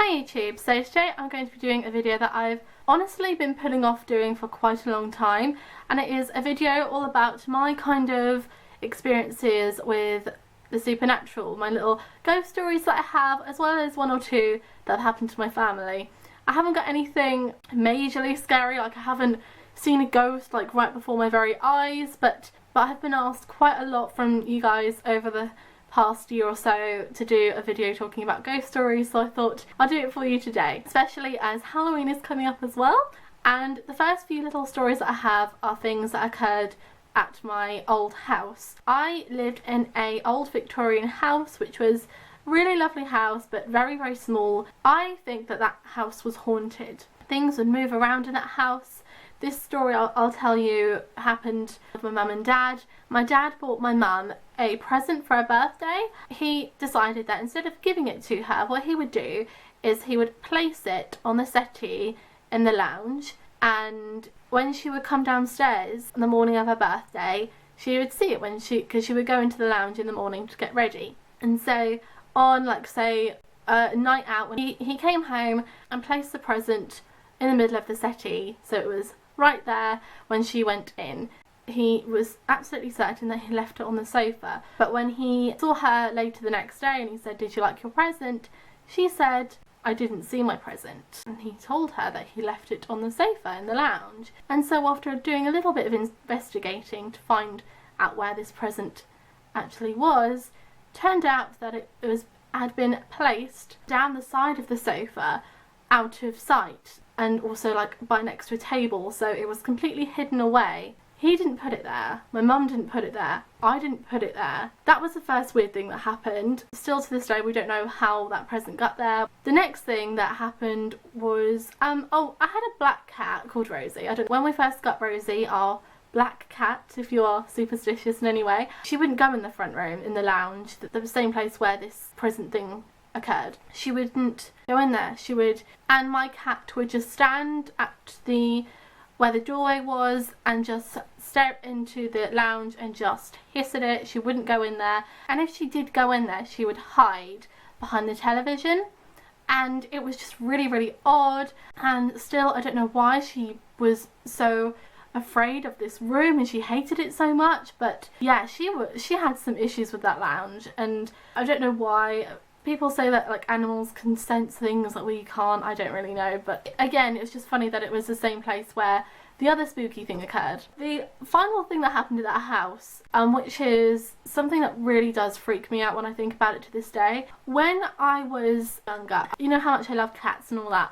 Hi YouTube, so today I'm going to be doing a video that I've honestly been putting off doing for quite a long time, and it is a video all about my kind of experiences with the supernatural, my little ghost stories that I have, as well as one or two that have happened to my family. I haven't got anything majorly scary, like I haven't seen a ghost like right before my very eyes, but I've been asked quite a lot from you guys over the past year or so to do a video talking about ghost stories, so I thought I'll do it for you today, especially as Halloween is coming up as well. And the first few little stories that I have are things that occurred at my old house. I lived in an old Victorian house, which was a really lovely house but very, very small. I think that that house was haunted. Things would move around in that house. This story I'll tell you happened with my mum and dad. My dad bought my mum a present for her birthday. He decided that instead of giving it to her, what he would do is he would place it on the settee in the lounge, and when she would come downstairs on the morning of her birthday, she would see it because she would go into the lounge in the morning to get ready. And so on, like, say a night out, when he came home and placed the present in the middle of the settee, so it was right there when she went in. He was absolutely certain that he left it on the sofa, but when he saw her later the next day and he said, "Did you like your present?" she said, "I didn't see my present." And he told her that he left it on the sofa in the lounge. And so after doing a little bit of investigating to find out where this present actually was, turned out that it had been placed down the side of the sofa, out of sight, and also like by next to a table, so it was completely hidden away. He didn't put it there, my mum didn't put it there, I didn't put it there. That was the first weird thing that happened. Still to this day we don't know how that present got there. The next thing that happened was, I had a black cat called Rosie. When we first got Rosie, our black cat, if you are superstitious in any way, she wouldn't go in the front room, in the lounge, the same place where this present thing occurred. She wouldn't go in there. She would, and my cat would just stand at where the doorway was and just stare into the lounge and just hiss at it. She wouldn't go in there, and if she did go in there, she would hide behind the television, and it was just really, really odd. And still, I don't know why she was so afraid of this room and she hated it so much, but yeah, she had some issues with that lounge, and I don't know why. People say that like animals can sense things that we can't. I don't really know, but again, it's just funny that it was the same place where the other spooky thing occurred. The final thing that happened at that house, which is something that really does freak me out when I think about it to this day. When I was younger, you know how much I love cats and all that.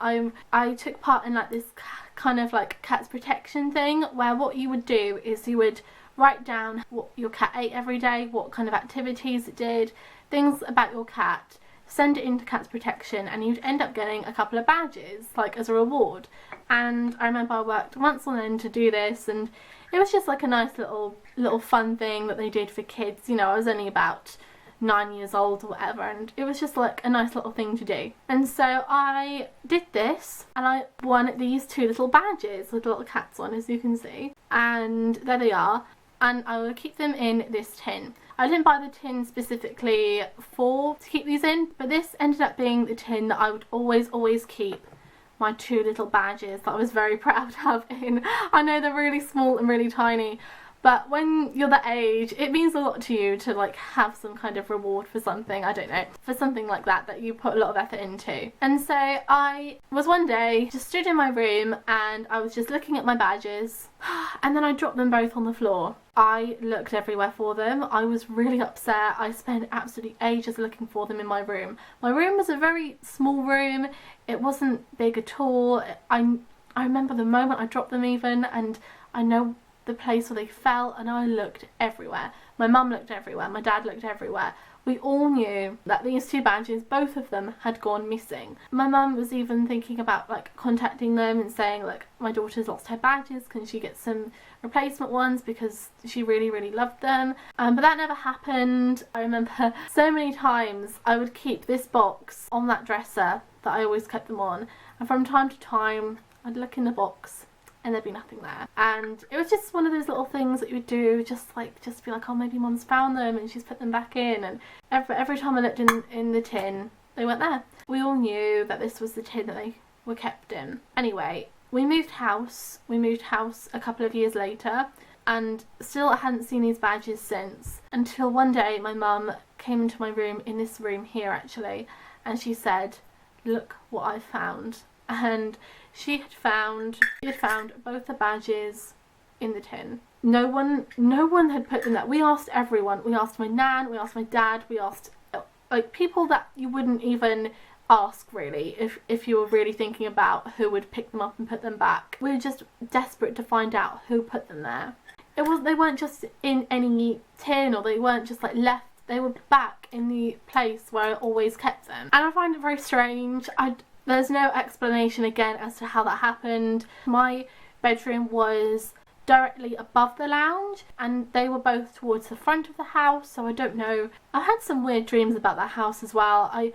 I took part in like this kind of like cat's protection thing, where what you would do is you would write down what your cat ate every day, what kind of activities it did, things about your cat, send it into Cats Protection, and you'd end up getting a couple of badges like as a reward. And I remember I worked once on end to do this, and it was just like a nice little fun thing that they did for kids. You know, I was only about 9 years old or whatever, and it was just like a nice little thing to do. And so I did this, and I won these two little badges with little cats on, as you can see, and there they are. And I will keep them in this tin. I didn't buy the tin specifically to keep these in, but this ended up being the tin that I would always keep my two little badges that I was very proud to have in. I know they're really small and really tiny, but when you're that age, it means a lot to you to like have some kind of reward for something, I don't know, for something like that you put a lot of effort into. And so I was one day just stood in my room and I was just looking at my badges, and then I dropped them both on the floor. I looked everywhere for them. I was really upset. I spent absolutely ages looking for them in my room. My room was a very small room. It wasn't big at all. I remember the moment I dropped them even, and I know the place where they fell, and I looked everywhere. My mum looked everywhere, my dad looked everywhere. We all knew that these two badges, both of them, had gone missing. My mum was even thinking about like contacting them and saying, like, my daughter's lost her badges, can she get some replacement ones, because she really, really loved them. But that never happened. I remember so many times I would keep this box on that dresser that I always kept them on, and from time to time I'd look in the box and there'd be nothing there. And it was just one of those little things that you would do, just be like, oh, maybe Mum's found them and she's put them back in. And every time I looked in the tin, they weren't there. We all knew that this was the tin that they were kept in. Anyway, we moved house a couple of years later, and still I hadn't seen these badges since, until one day my mum came into my room, in this room here actually, and she said, look what I found. And she had found both the badges in the tin. No one had put them there. We asked everyone. We asked my nan, we asked my dad, we asked like people that you wouldn't even ask really if you were really thinking about who would pick them up and put them back. We were just desperate to find out who put them there. They weren't just in any tin, or they weren't just like left. They were back in the place where I always kept them. And I find it very strange. There's no explanation again as to how that happened. My bedroom was directly above the lounge, and they were both towards the front of the house, so I don't know. I've had some weird dreams about that house as well. I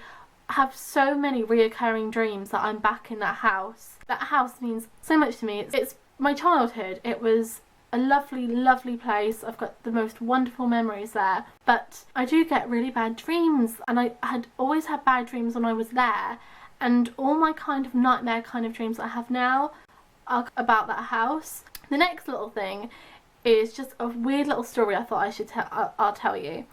have so many reoccurring dreams that I'm back in that house. That house means so much to me. It's my childhood. It was a lovely, lovely place. I've got the most wonderful memories there, but I do get really bad dreams, and I had always had bad dreams when I was there, and all my kind of nightmare kind of dreams I have now are about that house. The next little thing is just a weird little story I thought I should I'll tell you.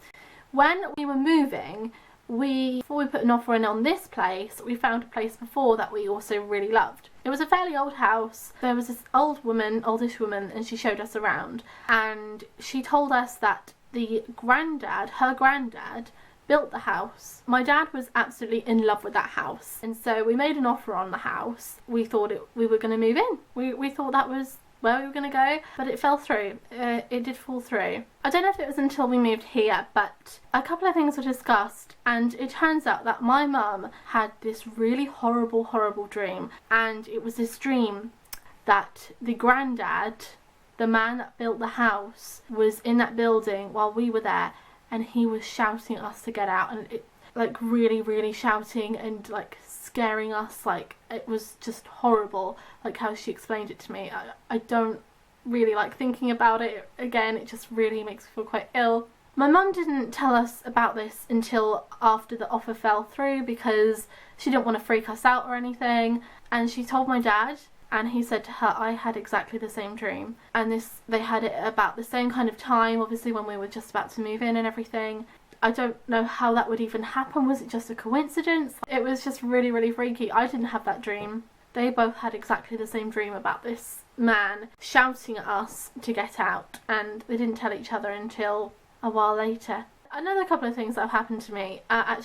When we were moving, before we put an offer in on this place, we found a place before that we also really loved. It was a fairly old house. There was this oldish woman, and she showed us around, and she told us that her granddad built the house. My dad was absolutely in love with that house, and so we made an offer on the house. We thought we were going to move in. We thought that was where we were going to go, but it fell through. It did fall through. I don't know if it was until we moved here, but a couple of things were discussed, and it turns out that my mum had this really horrible dream, and it was this dream that the granddad, the man that built the house, was in that building while we were there, and he was shouting at us to get out, and it, like really shouting and like scaring us. Like, it was just horrible, like how she explained it to me. I don't really like thinking about it again. It just really makes me feel quite ill. My mum didn't tell us about this until after the offer fell through, because she didn't want to freak us out or anything, and she told my dad, and he said to her, I had exactly the same dream. And they had it about the same kind of time, obviously when we were just about to move in and everything. I don't know how that would even happen. Was it just a coincidence? It was just really freaky. I didn't have that dream. They both had exactly the same dream about this man shouting at us to get out, and they didn't tell each other until a while later. Another couple of things that have happened to me are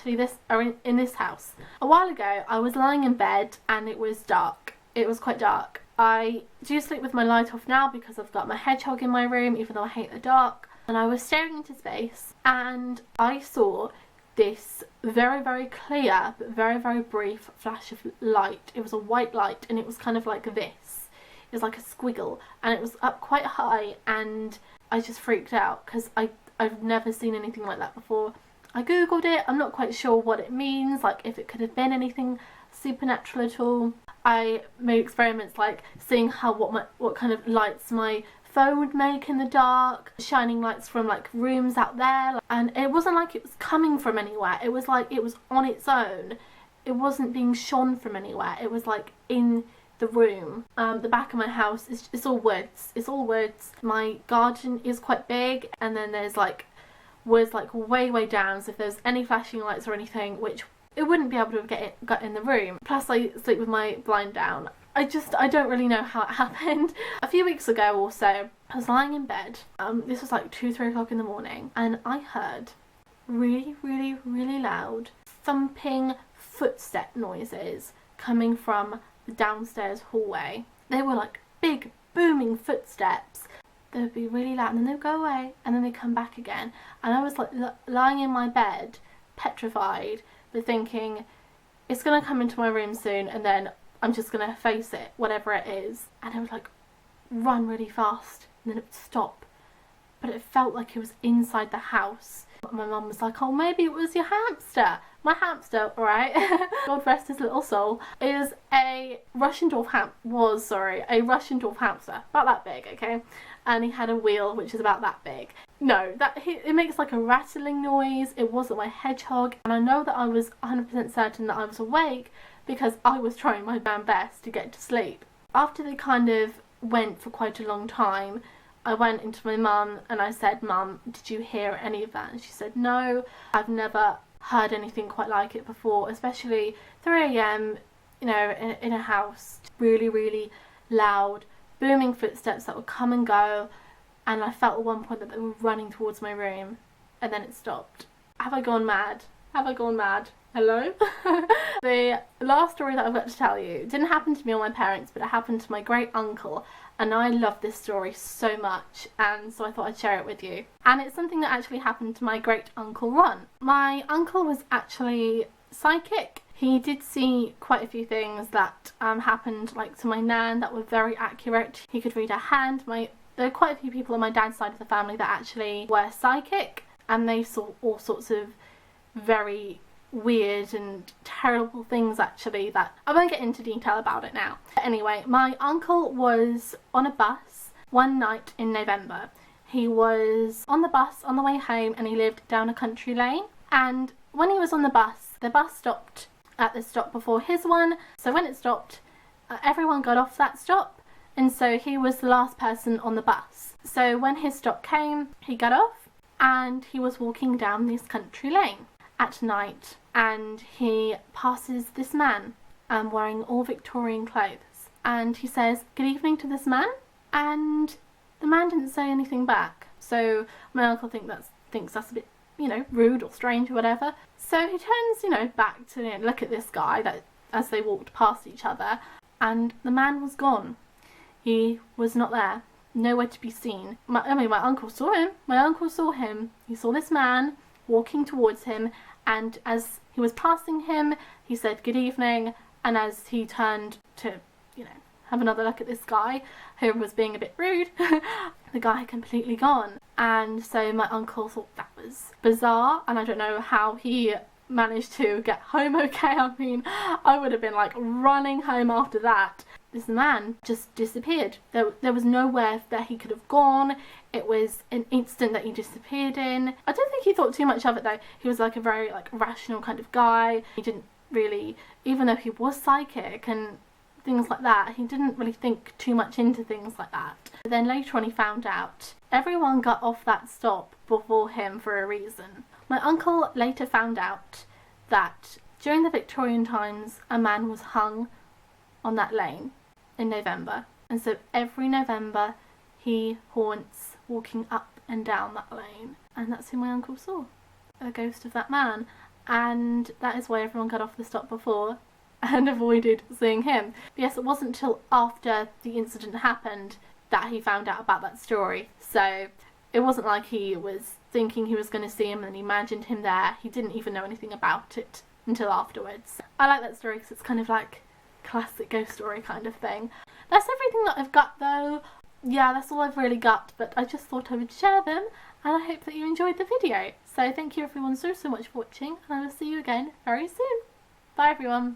in this house. A while ago, I was lying in bed and it was dark. It was quite dark. I do sleep with my light off now because I've got my hedgehog in my room, even though I hate the dark. And I was staring into space, and I saw this very clear but very brief flash of light. It was a white light, and it was kind of like this. It was like a squiggle, and it was up quite high, and I just freaked out because I've never seen anything like that before. I googled it. I'm not quite sure what it means, like if it could have been anything supernatural at all. I made experiments like seeing what kind of lights my phone would make in the dark, shining lights from like rooms out there, and it wasn't like it was coming from anywhere. It was like it was on its own. It wasn't being shone from anywhere. It was like in the room. The back of my house it's all woods. It's all woods. My garden is quite big, and then there's like woods like way down, so if there's any flashing lights or anything, which it wouldn't be able to got in the room. Plus I sleep with my blind down. I don't really know how it happened. A few weeks ago also, I was lying in bed. This was like 2-3 o'clock in the morning, and I heard really loud thumping footstep noises coming from the downstairs hallway. They were like big booming footsteps. They would be really loud, and then they'd go away, and then they'd come back again. And I was like lying in my bed, petrified, but thinking, it's gonna come into my room soon, and then I'm just gonna face it, whatever it is. And it would like run really fast, and then it would stop. But it felt like it was inside the house. My mum was like, oh, maybe it was your hamster. My hamster, right, God rest his little soul, is a Russian Dwarf hamster, about that big, okay? and he had a wheel which is about that big. No, it makes like a rattling noise. It wasn't my hedgehog, and I know that I was 100% certain that I was awake because I was trying my damn best to get to sleep. After they kind of went for quite a long time, I went into my mum and I said, "Mum, did you hear any of that?" And she said, "No, I've never heard anything quite like it before, especially 3 a.m, you know, in a house. Really, really loud, booming footsteps that would come and go, and I felt at one point that they were running towards my room, and then it stopped." Have I gone mad? Have I gone mad? Hello? The last story that I've got to tell you didn't happen to me or my parents, but it happened to my great uncle, and I love this story so much, and so I thought I'd share it with you. And it's something that actually happened to my great uncle Ron. My uncle was actually psychic. He did see quite a few things that happened, like to my nan, that were very accurate. He could read her hand. There are quite a few people on my dad's side of the family that actually were psychic, and they saw all sorts of very weird and terrible things, actually, that I won't get into detail about it now. But anyway, my uncle was on a bus one night in November. He was on the bus on the way home, and he lived down a country lane, and when he was on the bus stopped at the stop before his one. So when it stopped, everyone got off that stop, and so he was the last person on the bus. So when his stop came, he got off and he was walking down this country lane at night, and he passes this man wearing all Victorian clothes, and he says good evening to this man, and the man didn't say anything back. So my uncle thinks that's a bit, you know, rude or strange or whatever. So he turns, you know, back to look at this guy that as they walked past each other, and the man was gone. He was not there, nowhere to be seen. My uncle saw him. My uncle saw him. He saw this man walking towards him, and as he was passing him, he said good evening, and as he turned to, you know, have another look at this guy who was being a bit rude, the guy had completely gone. And so my uncle thought that was bizarre, and I don't know how he managed to get home okay. I mean, I would have been like running home after that. This man just disappeared. There was nowhere that he could have gone. It was an instant that he disappeared in. I don't think he thought too much of it though. He was like a very rational kind of guy. He didn't really, even though he was psychic and things like that, he didn't really think too much into things like that. But then later on he found out everyone got off that stop before him for a reason. My uncle later found out that during the Victorian times a man was hung on that lane in November, and so every November he haunts walking up and down that lane, and that's who my uncle saw, a ghost of that man, and that is why everyone got off the stop before and avoided seeing him. But yes, it wasn't until after the incident happened that he found out about that story, so it wasn't like he was thinking he was going to see him and he imagined him there. He didn't even know anything about it until afterwards. I like that story because it's kind of like classic ghost story kind of thing. That's everything that I've got though. Yeah, that's all I've really got, but I just thought I would share them, and I hope that you enjoyed the video. So thank you everyone so much for watching, and I will see you again very soon. Bye everyone.